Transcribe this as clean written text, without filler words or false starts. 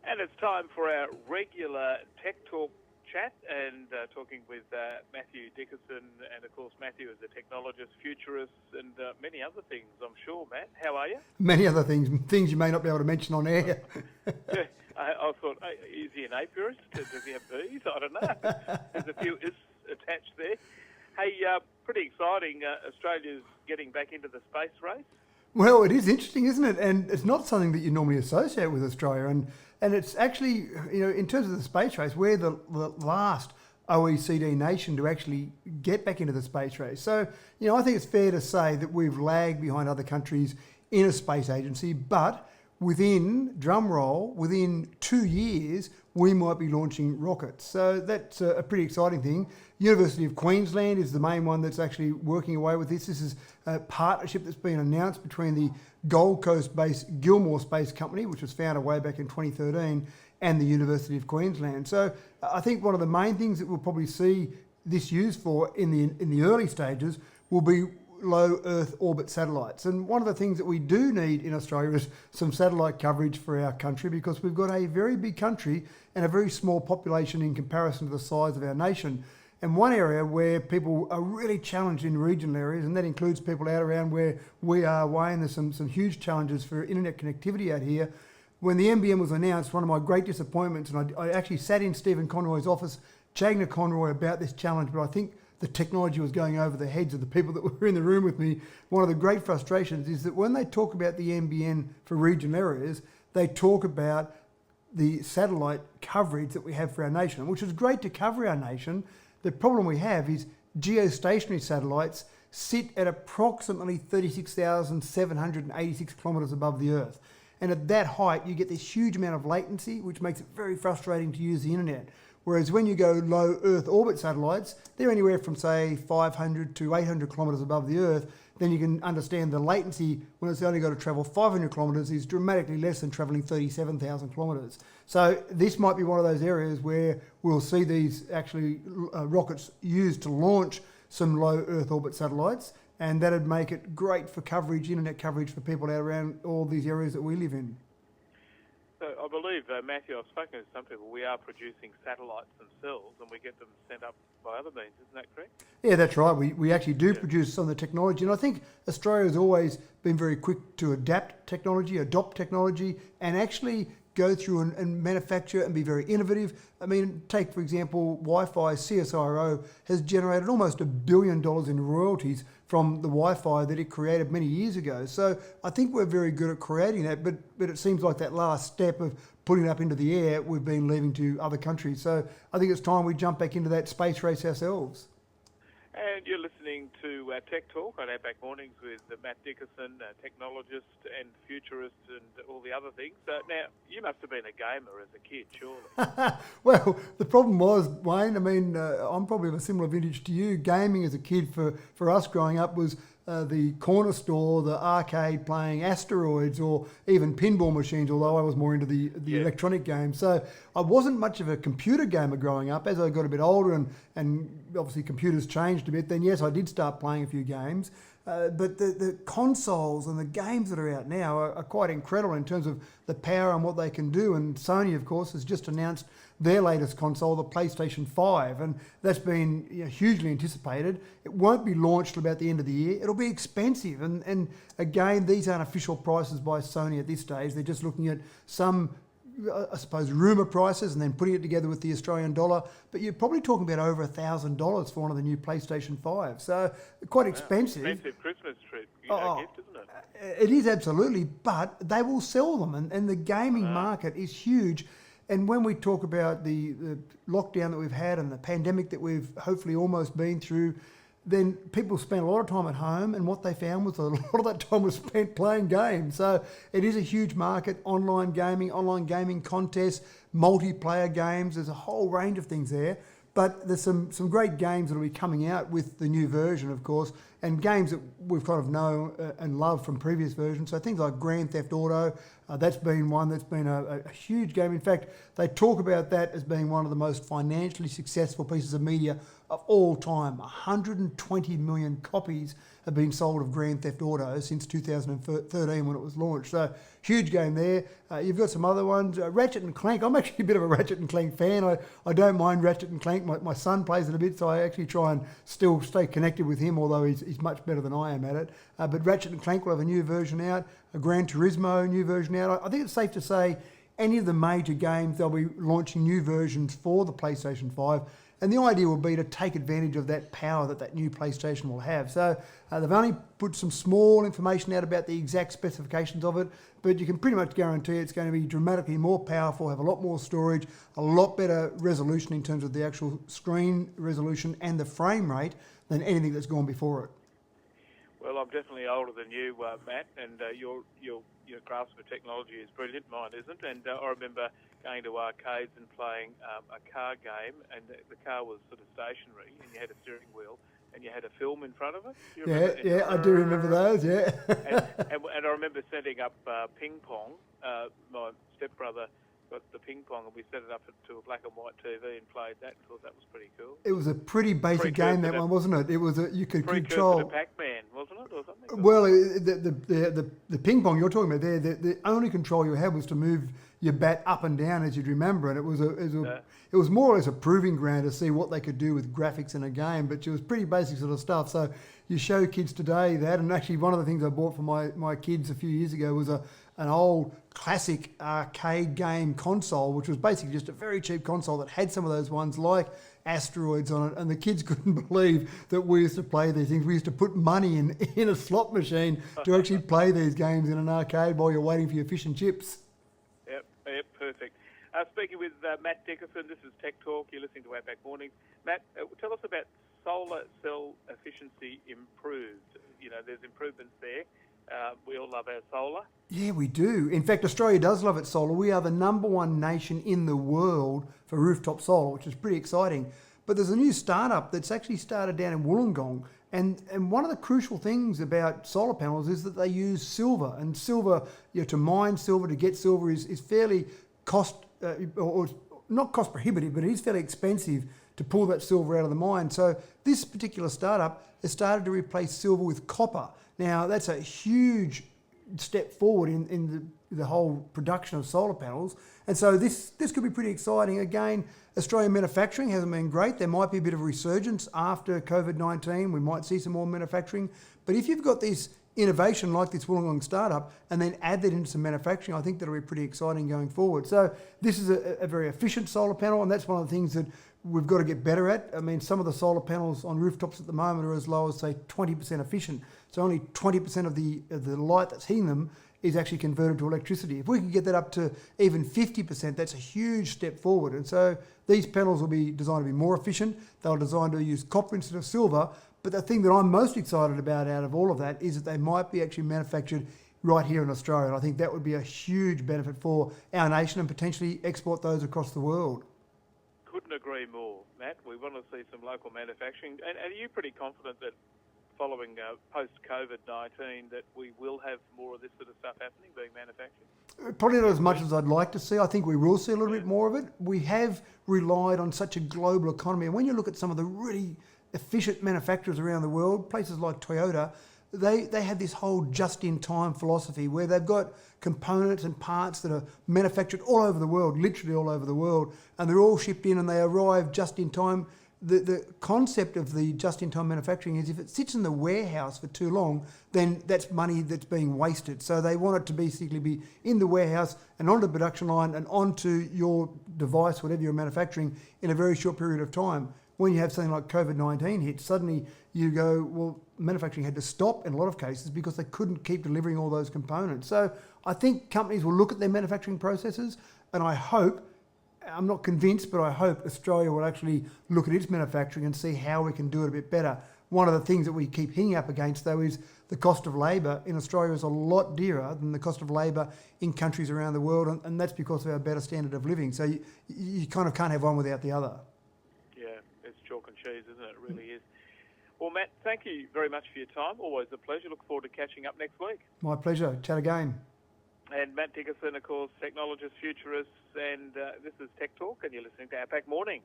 And it's time for our regular Tech Talk chat and talking with Mathew Dickerson. And, of course, Mathew is a technologist, futurist, and many other things, I'm sure. Matt, how are you? Many other things you may not be able to mention on air. Yeah, I thought, is he an apiarist? Does he have bees? I don't know. There's a few is attached there. Hey, pretty exciting. Australia's getting back into the space race. Well, it is interesting, isn't it? And it's not something that you normally associate with Australia. And it's actually, in terms of the space race, we're the last OECD nation to actually get back into the space race. So, I think it's fair to say that we've lagged behind other countries in a space agency, but within 2 years, we might be launching rockets. So that's a pretty exciting thing. University of Queensland is the main one that's actually working away with this. This is a partnership that's been announced between the Gold Coast-based Gilmore Space Company, which was founded way back in 2013, and the University of Queensland. So I think one of the main things that we'll probably see this used for in the early stages will be low Earth orbit satellites. And one of the things that we do need in Australia is some satellite coverage for our country, because we've got a very big country and a very small population in comparison to the size of our nation. And one area where people are really challenged in regional areas, and that includes people out around where we are, Wayne, there's some huge challenges for internet connectivity out here. When the NBN was announced, one of my great disappointments, and I actually sat in Stephen Conroy's office chatting to Conroy about this challenge, but I think the technology was going over the heads of the people that were in the room with me. One of the great frustrations is that when they talk about the NBN for regional areas, they talk about the satellite coverage that we have for our nation, which is great to cover our nation. The problem we have is geostationary satellites sit at approximately 36,786 kilometres above the Earth. And at that height, you get this huge amount of latency, which makes it very frustrating to use the internet. Whereas when you go low Earth orbit satellites, they're anywhere from, say, 500 to 800 kilometres above the Earth. Then you can understand the latency when it's only got to travel 500 kilometres is dramatically less than travelling 37,000 kilometres. So this might be one of those areas where we'll see these actually rockets used to launch some low Earth orbit satellites, and that'd make it great for coverage, internet coverage for people out around all these areas that we live in. So I believe, Mathew, I've spoken to some people, we are producing satellites themselves and we get them sent up by other means, isn't that correct? Yeah, that's right. We actually do produce some of the technology, and I think Australia has always been very quick to adopt technology, and actually go through and manufacture and be very innovative. I mean, take, for example, Wi-Fi. CSIRO has generated almost $1 billion in royalties from the Wi-Fi that it created many years ago. So I think we're very good at creating that, but it seems like that last step of putting it up into the air, we've been leaving to other countries. So I think it's time we jump back into that space race ourselves. And you're listening to Tech Talk on Outback Mornings with Matt Dickerson, technologist and futurist and all the other things. Now, you must have been a gamer as a kid, surely. Well, the problem was, Wayne, I mean, I'm probably of a similar vintage to you. Gaming as a kid for us growing up was the corner store, the arcade playing asteroids or even pinball machines, although I was more into the electronic games. So I wasn't much of a computer gamer growing up. As I got a bit older and obviously computers changed a bit, then yes, I did start playing a few games. But the consoles and the games that are out now are quite incredible in terms of the power and what they can do. And Sony, of course, has just announced their latest console, the PlayStation 5, and that's been hugely anticipated. It won't be launched till about the end of the year. It'll be expensive, and again, these aren't official prices by Sony at this stage. They're just looking at some, I suppose, rumour prices and then putting it together with the Australian dollar. But you're probably talking about over $1,000 for one of the new PlayStation 5. So quite expensive. Expensive Christmas treat, gift, isn't it? It is, absolutely, but they will sell them, and the gaming market is huge. And when we talk about the lockdown that we've had and the pandemic that we've hopefully almost been through, then people spent a lot of time at home, and what they found was a lot of that time was spent playing games. So it is a huge market, online gaming contests, multiplayer games. There's a whole range of things there. But there's some great games that will be coming out with the new version, of course, and games that we've kind of known and loved from previous versions. So things like Grand Theft Auto, that's been one that's been a huge game. In fact, they talk about that as being one of the most financially successful pieces of media of all time. 120 million copies have been sold of Grand Theft Auto since 2013 when it was launched. So huge game there. You've got some other ones. Ratchet and Clank. I'm actually a bit of a Ratchet and Clank fan. I don't mind Ratchet and Clank. My son plays it a bit, so I actually try and still stay connected with him, although he's much better than I am at it. But Ratchet and Clank will have a new version out. A Gran Turismo new version out. I think it's safe to say any of the major games, they'll be launching new versions for the PlayStation 5. And the idea will be to take advantage of that power that new PlayStation will have. So they've only put some small information out about the exact specifications of it, but you can pretty much guarantee it's going to be dramatically more powerful, have a lot more storage, a lot better resolution in terms of the actual screen resolution and the frame rate than anything that's gone before it. Well, I'm definitely older than you, Matt, and your grasp of technology is brilliant. Mine isn't. And I remember going to arcades and playing a car game, and the car was sort of stationary, and you had a steering wheel, and you had a film in front of it. Yeah, I do remember those. Yeah. and I remember setting up ping pong. My stepbrother got the ping pong, and we set it up to a black and white TV and played that. And thought that was pretty cool. It was a pretty basic game, that one, wasn't it? It was you could control. To Pac-Man, wasn't it, or something? Well, the ping pong you're talking about there, the only control you had was to move your bat up and down, as you'd remember, and it was more or less a proving ground to see what they could do with graphics in a game. But it was pretty basic sort of stuff. So you show kids today that, and actually one of the things I bought for my kids a few years ago was an old classic arcade game console, which was basically just a very cheap console that had some of those ones like Asteroids on it, and the kids couldn't believe that we used to play these things. We used to put money in a slot machine to actually play these games in an arcade while you're waiting for your fish and chips. Yep, perfect. Speaking with Matt Dickerson, this is Tech Talk. You're listening to Outback Mornings. Matt, tell us about solar cell efficiency improved. You know, there's improvements there. We all love our solar. Yeah, we do. In fact, Australia does love its solar. We are the #1 nation in the world for rooftop solar, which is pretty exciting. But there's a new startup that's actually started down in Wollongong. And one of the crucial things about solar panels is that they use silver. And silver, to mine silver, to get silver is fairly or not cost prohibitive, but it is fairly expensive to pull that silver out of the mine. So this particular startup has started to replace silver with copper. Now, that's a huge step forward in the whole production of solar panels. And so this could be pretty exciting. Again, Australian manufacturing hasn't been great. There might be a bit of a resurgence after COVID-19. We might see some more manufacturing. But if you've got this innovation like this Wollongong startup and then add that into some manufacturing, I think that'll be pretty exciting going forward. So this is a very efficient solar panel, and that's one of the things that we've got to get better at. I mean, some of the solar panels on rooftops at the moment are as low as, say, 20% efficient. So only 20% of the light that's heating them is actually converted to electricity. If we can get that up to even 50%, that's a huge step forward. And so these panels will be designed to be more efficient. They're designed to use copper instead of silver. But the thing that I'm most excited about out of all of that is that they might be actually manufactured right here in Australia. And I think that would be a huge benefit for our nation and potentially export those across the world. Couldn't agree more, Matt. We want to see some local manufacturing. And are you pretty confident that following post-COVID-19 that we will have more of this sort of stuff happening, being manufactured? Probably not as much as I'd like to see. I think we will see a little bit more of it. We have relied on such a global economy. And when you look at some of the really efficient manufacturers around the world, places like Toyota, they have this whole just-in-time philosophy where they've got components and parts that are manufactured all over the world, literally all over the world, and they're all shipped in and they arrive just in time. The concept of the just-in-time manufacturing is if it sits in the warehouse for too long, then that's money that's being wasted. So they want it to basically be in the warehouse and onto the production line and onto your device, whatever you're manufacturing, in a very short period of time. When you have something like COVID-19 hit, suddenly you go, well, manufacturing had to stop in a lot of cases because they couldn't keep delivering all those components. So I think companies will look at their manufacturing processes, and I hope, I'm not convinced, but I hope Australia will actually look at its manufacturing and see how we can do it a bit better. One of the things that we keep hitting up against, though, is the cost of labour in Australia is a lot dearer than the cost of labour in countries around the world, and that's because of our better standard of living. So you kind of can't have one without the other. Yeah, it's chalk and cheese, isn't it? It really is. Well, Matt, thank you very much for your time. Always a pleasure. Look forward to catching up next week. My pleasure. Chat again. And Matt Dickerson, of course, technologist, futurist, and this is Tech Talk, and you're listening to Outback Mornings.